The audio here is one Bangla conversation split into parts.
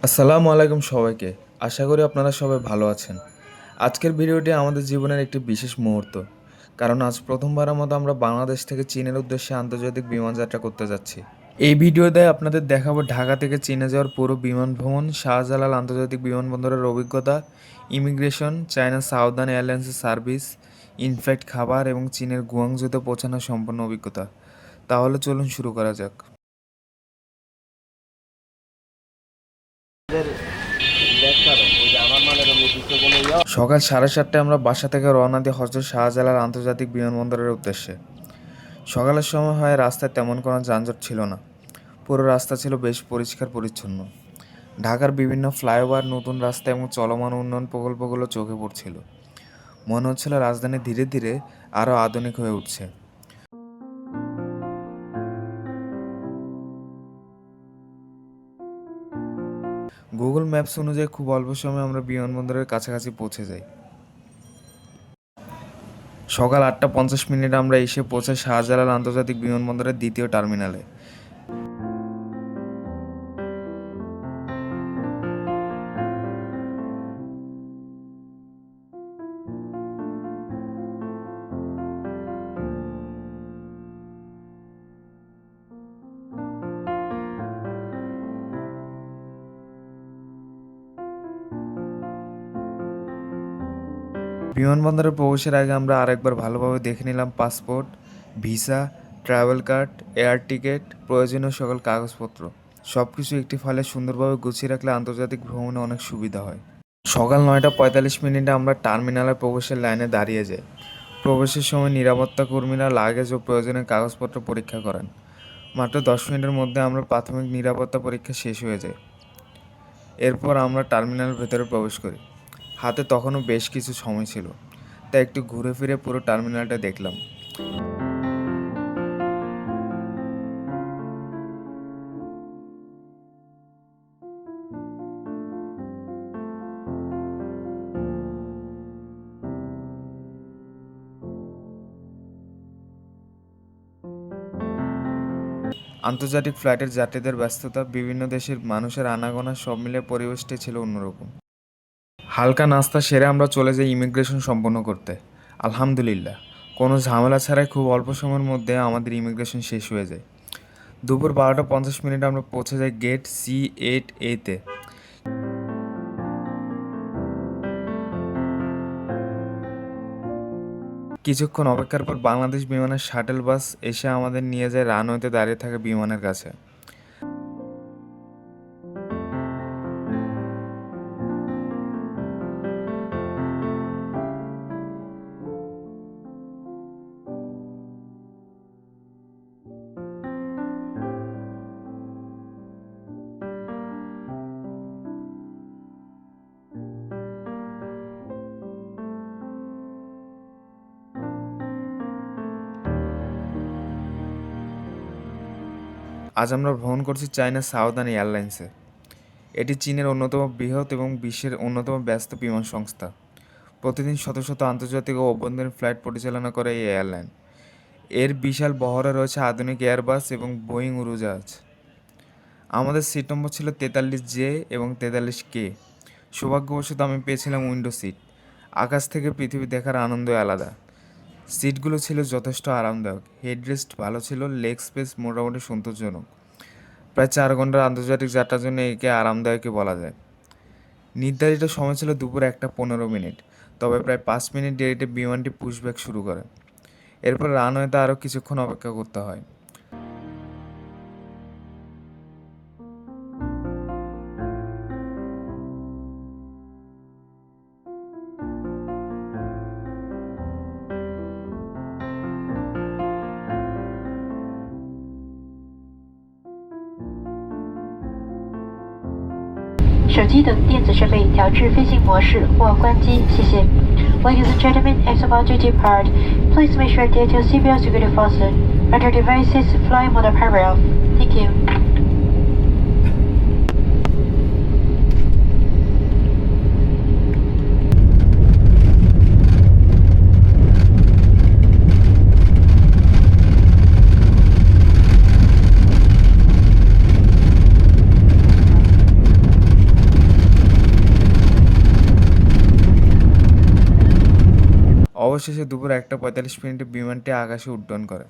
আসসালামু আলাইকুম সবাইকে। আশা করি আপনারা সবাই ভালো আছেন। আজকের ভিডিওটি আমাদের জীবনের একটি বিশেষ মুহূর্ত। কারণ আজ প্রথমবারের মতো আমরা বাংলাদেশ থেকে চীনের উদ্দেশ্যে আন্তর্জাতিক বিমান যাত্রা করতে যাচ্ছি। এই ভিডিওতে আপনাদের দেখাবো ঢাকা থেকে চীনে যাওয়ার পুরো বিমান ভ্রমণ, শাহজালাল আন্তর্জাতিক বিমানবন্দরের অভিজ্ঞতা, ইমিগ্রেশন, চায়না সাউদার্ন এয়ারলাইন্সের সার্ভিস, ইনফ্যাক্ট খাবার এবং চীনের গুয়াংজুতে পৌঁছানোর সম্পূর্ণ অভিজ্ঞতা। তাহলে চলুন শুরু করা যাক। সকাল 7:30টায় আমরা বাসা থেকে রওনা দিই হজরত শাহজালাল আন্তর্জাতিক বিমানবন্দরের উদ্দেশ্যে। সকালের সময় হয় রাস্তায় তেমন কোনো যানজট ছিল না। পুরো রাস্তা ছিল বেশ পরিষ্কার পরিচ্ছন্ন। ঢাকার বিভিন্ন ফ্লাইওভার, নতুন রাস্তা এবং চলমান উন্নয়ন প্রকল্পগুলো চোখে পড়ছিল। মনে হচ্ছিল রাজধানী ধীরে ধীরে আরও আধুনিক হয়ে উঠছে। গুগল ম্যাপস অনুযায়ী খুব অল্প সময়ে আমরা বিমানবন্দরের কাছাকাছি পৌঁছে যাই। সকাল 8:50 আমরা এসে পৌঁছাই শাহজালাল আন্তর্জাতিক বিমানবন্দরের দ্বিতীয় টার্মিনালে। বিমানবন্দরে প্রবেশের আগে আমরা আরেকবার ভালোভাবে দেখে নিলাম passport, visa, travel card, air ticket, প্রয়োজনীয় সকল কাগজপত্র। সব কিছু একটি ফাইলে সুন্দরভাবে গুছিয়ে রাখলে আন্তর্জাতিক ভ্রমণে অনেক সুবিধা হয়। সকাল 9:45 আমরা টার্মিনালে প্রবেশের লাইনে দাঁড়িয়ে যাই। প্রবেশের সময় নিরাপত্তা কর্মীরা লাগেজ ও প্রয়োজনীয় কাগজপত্র পরীক্ষা করেন। মাত্র 10 মিনিটের মধ্যে আমরা প্রাথমিক নিরাপত্তা পরীক্ষা শেষ হয়ে যায়। এরপর আমরা টার্মিনালের ভেতরে প্রবেশ করি। হাতে তখনও বেশ কিছু সময় ছিল, তাই একটু ঘুরে ফিরে পুরো টার্মিনালটা দেখলাম। আন্তর্জাতিক ফ্লাইটের যাত্রীদের ব্যস্ততা, বিভিন্ন দেশের মানুষের আনাগোনা সব মিলে পরিবেশটি ছিল অন্যরকম। হালকা নাস্তা সেরে আমরা চলে যাই ইমিগ্রেশন সম্পন্ন করতে। আলহামদুলিল্লাহ, কোনো ঝামেলা ছাড়াই খুব অল্প সময়ের মধ্যে আমাদের ইমিগ্রেশন শেষ হয়ে যায়। দুপুর 12:50 আমরা পৌঁছে যাই গেট C8A-তে। কিছুক্ষণ অপেক্ষার পর বাংলাদেশ বিমানের শাটল বাস এসে আমাদের নিয়ে যায় রানওয়েতে দাঁড়িয়ে থাকা বিমানের কাছে। আজ আমরা ভ্রমণ করছি চায়না সাউদার্ন এয়ারলাইন্সে। এটি চীনের অন্যতম বৃহৎ এবং বিশ্বের অন্যতম ব্যস্ত বিমান সংস্থা। প্রতিদিন শত শত আন্তর্জাতিক ও অভ্যন্তরীণ ফ্লাইট পরিচালনা করে এই এয়ারলাইন। এর বিশাল বহরে রয়েছে আধুনিক এয়ারবাস এবং বোয়িং উড়োজাহাজ। আমাদের সিট নম্বর ছিল 43J এবং 43K। সৌভাগ্যবশত আমি পেয়েছিলাম উইন্ডো সিট। আকাশ থেকে পৃথিবী দেখার আনন্দই আলাদা। সিটগুলো ছিল যথেষ্ট আরামদায়ক, হেডরেস্ট ভালো ছিল, লেগ স্পেস মোটামুটি সন্তোষজনক। প্রায় 4 ঘন্টার আন্তর্জাতিক যাত্রার জন্য একে আরামদায়কই বলা যায়। নির্ধারিত সময় ছিল দুপুর 1:15, তবে প্রায় 5 মিনিট দেরিতে বিমানটি পুশব্যাক শুরু করে। এরপর রানওয়েতে আরও কিছুক্ষণ অপেক্ষা করতে হয়।手机等电子设备调至飞行模式或关机，谢谢。Ladies and gentlemen, as about to depart, please make sure that your seatbelt is securely fastened and your devices fly mode are power off. Thank you. অবশেষে দুপুর 1:45 বিমানটি আকাশে উড্ডয়ন করে।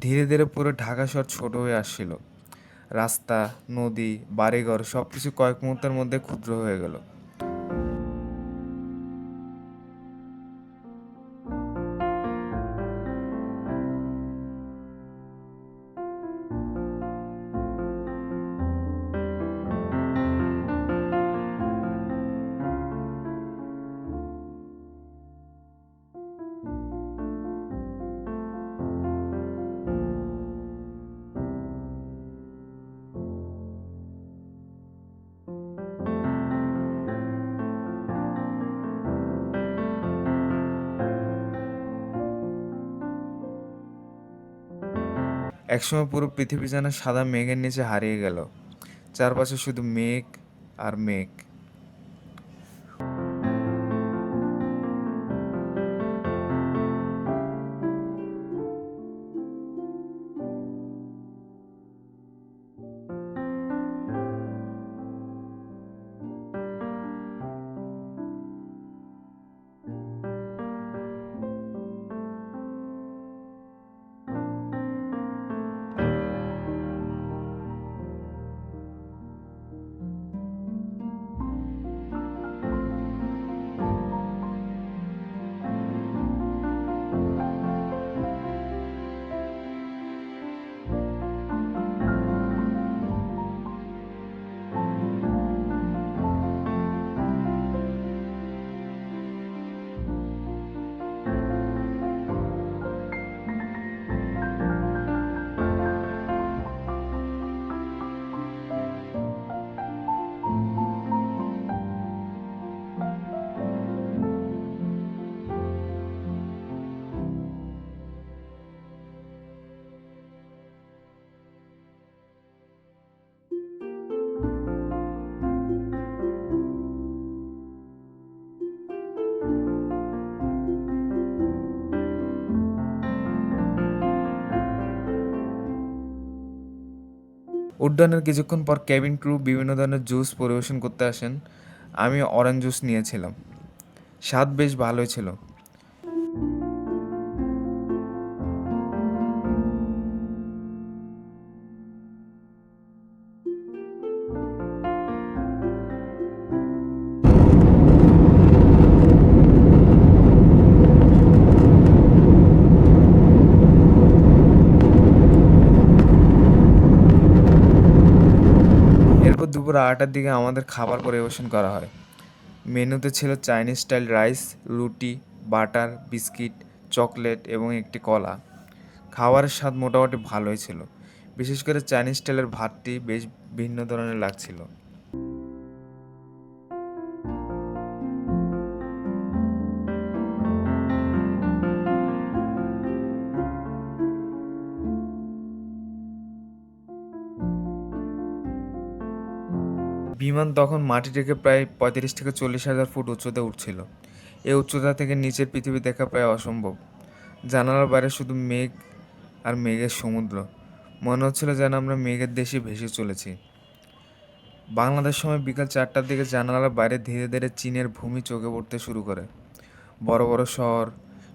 ধীরে ধীরে পুরো ঢাকা শহর ছোট হয়ে আসছিল। রাস্তা, নদী, বাড়িঘর সবকিছু কয়েক মুহূর্তের মধ্যে ক্ষুদ্র হয়ে গেল। একসময় পুরো পৃথিবী যেন সাদা মেঘের নিচে হারিয়ে গেল। চারপাশে শুধু মেঘ আর মেঘ। উড্ডয়নের কিছুক্ষণ পর কেবিন ক্রু বিভিন্ন ধরনের জুস পরিবেশন করতে আসেন। আমি অরেঞ্জ জুস নিয়েছিলাম। স্বাদ বেশ ভালোই ছিল। এরপর দুপুর 2টার দিকে আমাদের খাবার পরিবেশন করা হয়। মেনুতে ছিল চাইনিজ স্টাইল রাইস, রুটি, বাটার, বিস্কিট, চকলেট এবং একটি কলা। খাবারের স্বাদ মোটামুটি ভালোই ছিল। বিশেষ করে চাইনিজ স্টাইলের ভাতটি বেশ ভিন্ন ধরনের লাগছিল। বিমান তখন মাটি থেকে প্রায় 35,000 থেকে 40,000 ফুট উচ্চতায় উঠছিল। এই উচ্চতা থেকে নিচের পৃথিবী দেখা প্রায় অসম্ভব। জানালার বাইরে শুধু মেঘ আর মেঘের সমুদ্র। মনে হচ্ছিল যেন আমরা মেঘের দেশে ভেসে চলেছি। বাংলাদেশ সময় বিকাল 4টার দিকে জানালার বাইরে ধীরে ধীরে চীনের ভূমি চোখে পড়তে শুরু করে। বড় বড় শহর,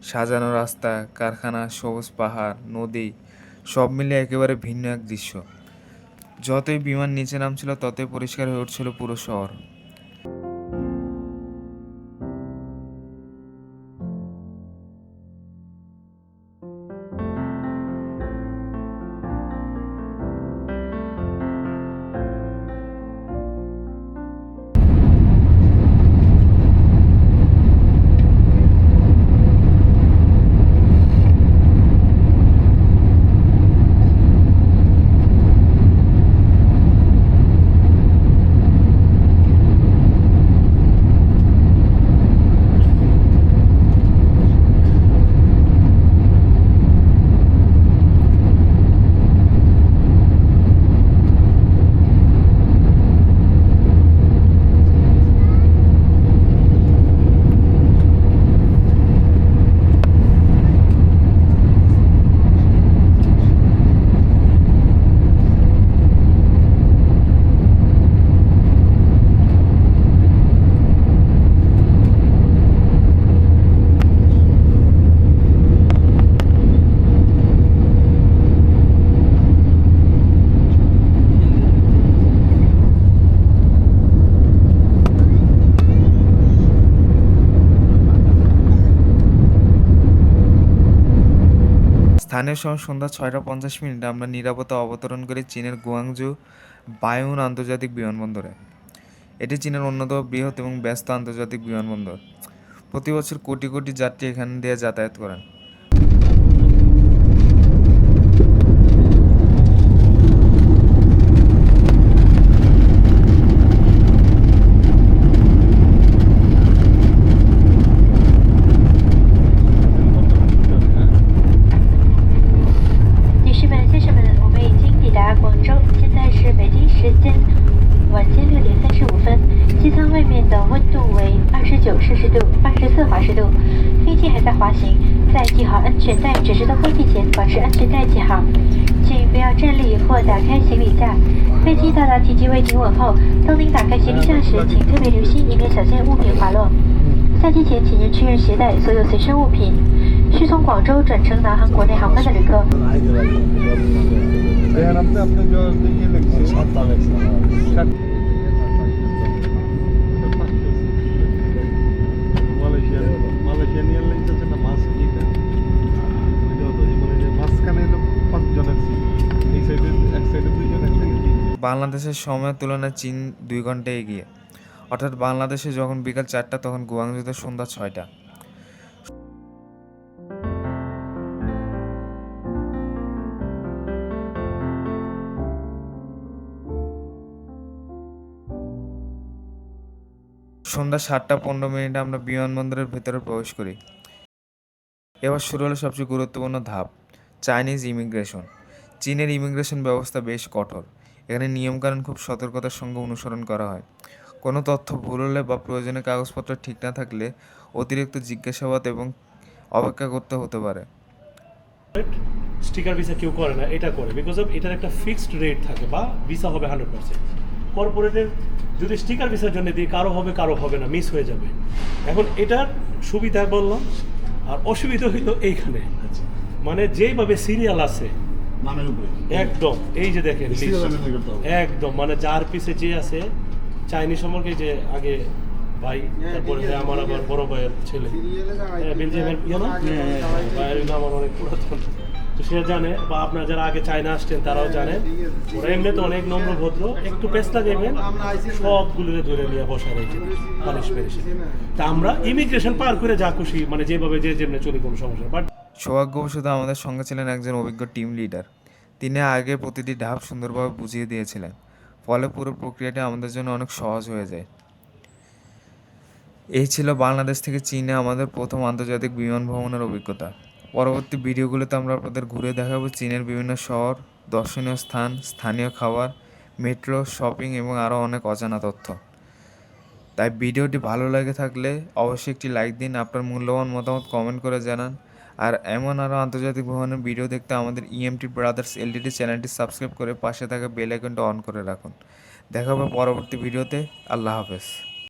সাজানো রাস্তা, কারখানা, সবুজ পাহাড়, নদী সব মিলিয়ে একেবারে ভিন্ন এক দৃশ্য। যতই বিমান নিচে নামছিল ততই পরিষ্কার হয়ে উঠছিল পুরো শহর। স্থানীয় সময় সন্ধ্যা 6:50 আমরা নিরাপদে অবতরণ করি চীনের গুয়াংজু বায়ুন আন্তর্জাতিক বিমানবন্দরে। এটি চীনের অন্যতম বৃহৎ এবং ব্যস্ত আন্তর্জাতিক বিমানবন্দর। প্রতি বছর কোটি কোটি যাত্রী এখান দিয়ে যাতায়াত করেন।机舱外面的温度为29摄氏度、24华氏度，飞机还在滑行，在系好安全带、指示灯关闭前，保持安全带系好。请不要站立或打开行李架。飞机到达停机位停稳后，当您打开行李架时，请特别留心，以免小心物品滑落。下机前，请您确认携带所有随身物品。需从广州转乘南航国内航班的旅客。মালয়েশিয়ান এয়ারলাইন্স আছে না মাস্ক এটা ওইটাও তো মানে মাঝখানে হলো 5 জনের সিট, এই সাইডে এক সাইডে 2 জন, এক সাইডে 3 জন। বাংলাদেশের সময়ের তুলনায় চীন 2 ঘন্টা এগিয়ে, অর্থাৎ বাংলাদেশে যখন বিকাল 4টা তখন গুয়াংজুতে সন্ধ্যা 6টা। সন্ধ্যা 7:15 আমরা বিমানবন্দরের ভেতরে প্রবেশ করি। এবার শুরু হলো সবচেয়ে গুরুত্বপূর্ণ ধাপ, চাইনিজ ইমিগ্রেশন। চীনের ইমিগ্রেশন ব্যবস্থা বেশ কঠোর। এখানে নিয়মকানুন খুব সতর্কতার সঙ্গে অনুসরণ করা হয়। কোনো তথ্য ভুল হলে বা প্রয়োজনীয় কাগজপত্র ঠিক না থাকলে অতিরিক্ত জিজ্ঞাসাবাদ এবং অপেক্ষা করতে হতে পারে। স্টিকার ভিসা কেউ করে না, এটা করে বিকজ অফ এটার একটা ফিক্সড রেট থাকে বা ভিসা হবে 100%। কর্পোরেটের যদি স্টিকার ভিসার জন্য দিই কারো হবে না, মিস হয়ে যাবে। এখন এটার সুবিধা বললাম, আর অসুবিধা হইল এইখানে, মানে যেভাবে সিরিয়াল আছে একদম, এই যে দেখেন একদম, মানে যার পিছে যে আছে চাইনিজ সম্পর্কে যে আগে ভাই, তারপরে আমার আবার বড় ভাইয়ের ছেলে বেলজিয়ামের ভাইয়ের আমার অনেক পুরাতন, তো সে জানে, বা আপনারা যারা আগে চায়না আসছেন তারাও জানেন, ওরা এমনি তো অনেক নম্র ভদ্র, একটু পেস্তা দেবেন সবগুলোরে ধরে নিয়ে বসা রয়েছে পানিশমেন্ট। তা আমরা ইমিগ্রেশন পার করে যা খুশি, মানে যেভাবে যে যেমনি চলি, কোনো সমস্যা। বাট সৌভাগ্যবশত আমাদের সঙ্গে ছিলেন একজন অভিজ্ঞ টিম লিডার। তিনি আগে প্রতিটি ধাপ সুন্দরভাবে বুঝিয়ে দিয়েছিলেন, ফলে পুরো প্রক্রিয়াটি আমাদের জন্য অনেক সহজ হয়ে যায়। এই ছিল বাংলাদেশ থেকে চীনে আমাদের প্রথম আন্তর্জাতিক বিমান ভ্রমণের অভিজ্ঞতা। পরবর্তী ভিডিওগুলোতে আমরা আপনাদের ঘুরে দেখাবো চীনের বিভিন্ন শহর, দর্শনীয় স্থান, স্থানীয় খাবার, মেট্রো, শপিং এবং আরও অনেক অজানা তথ্য। তাই ভিডিওটি ভালো লাগে থাকলে অবশ্যই একটি লাইক দিন, আপনার মূল্যবান মতামত কমেন্ট করে জানান। আর এমন আরও আন্তর্জাতিক ভ্রমণের ভিডিও দেখতে আমাদের ইএমটি ব্রাদার্স এলটিডি চ্যানেলটি সাবস্ক্রাইব করে পাশে থাকা বেল আইকনটা অন করে রাখুন। দেখা হবে পরবর্তী ভিডিওতে। আল্লাহ হাফেজ।